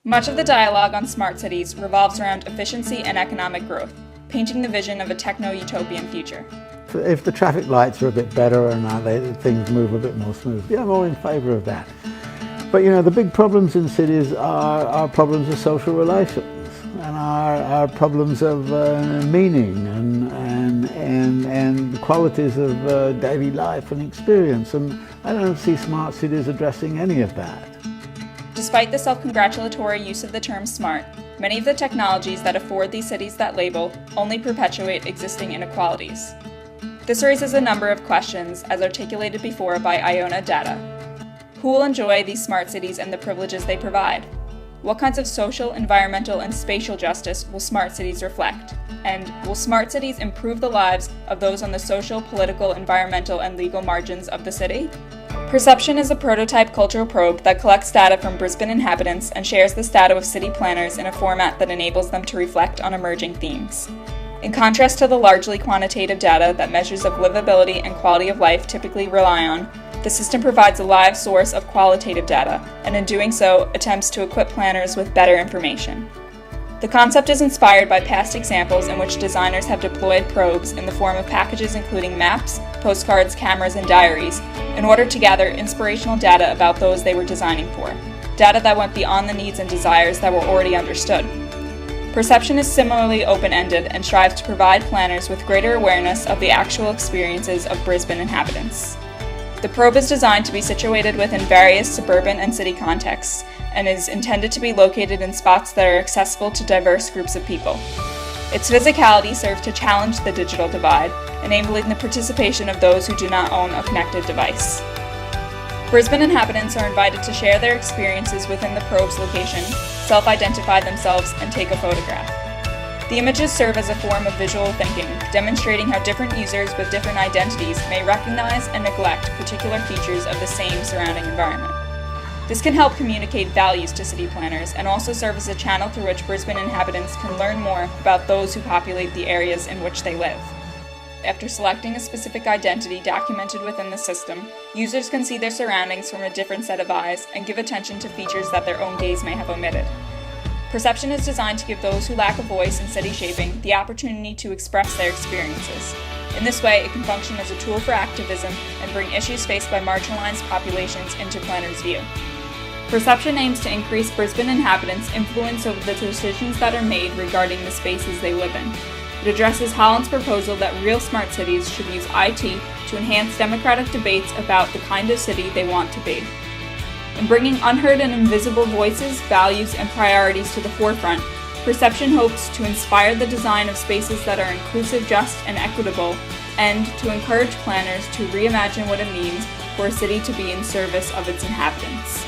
Much of the dialogue on smart cities revolves around efficiency and economic growth, painting the vision of a techno-utopian future. If the traffic lights are a bit better and things move a bit more smoothly, I'm all in favour of that. But the big problems in cities are problems of social relations and are problems of meaning and qualities of daily life and experience, and I don't see smart cities addressing any of that. Despite the self-congratulatory use of the term smart, many of the technologies that afford these cities that label only perpetuate existing inequalities. This raises a number of questions, as articulated before by Iona Data. Who will enjoy these smart cities and the privileges they provide? What kinds of social, environmental, and spatial justice will smart cities reflect? And will smart cities improve the lives of those on the social, political, environmental, and legal margins of the city? Perception is a prototype cultural probe that collects data from Brisbane inhabitants and shares this data with city planners in a format that enables them to reflect on emerging themes. In contrast to the largely quantitative data that measures of livability and quality of life typically rely on, the system provides a live source of qualitative data, and in doing so, attempts to equip planners with better information. The concept is inspired by past examples in which designers have deployed probes in the form of packages including maps, postcards, cameras, and diaries in order to gather inspirational data about those they were designing for, data that went beyond the needs and desires that were already understood. Perception is similarly open-ended and strives to provide planners with greater awareness of the actual experiences of Brisbane inhabitants. The probe is designed to be situated within various suburban and city contexts, and is intended to be located in spots that are accessible to diverse groups of people. Its physicality serves to challenge the digital divide, enabling the participation of those who do not own a connected device. Brisbane inhabitants are invited to share their experiences within the probe's location, self-identify themselves, and take a photograph. The images serve as a form of visual thinking, demonstrating how different users with different identities may recognize and neglect particular features of the same surrounding environment. This can help communicate values to city planners and also serve as a channel through which Brisbane inhabitants can learn more about those who populate the areas in which they live. After selecting a specific identity documented within the system, users can see their surroundings from a different set of eyes and give attention to features that their own gaze may have omitted. Perception is designed to give those who lack a voice in city shaping the opportunity to express their experiences. In this way, it can function as a tool for activism and bring issues faced by marginalized populations into planners' view. Perception aims to increase Brisbane inhabitants' influence over the decisions that are made regarding the spaces they live in. It addresses Holland's proposal that real smart cities should use IT to enhance democratic debates about the kind of city they want to be. In bringing unheard and invisible voices, values, and priorities to the forefront, Perception hopes to inspire the design of spaces that are inclusive, just, and equitable, and to encourage planners to reimagine what it means for a city to be in service of its inhabitants.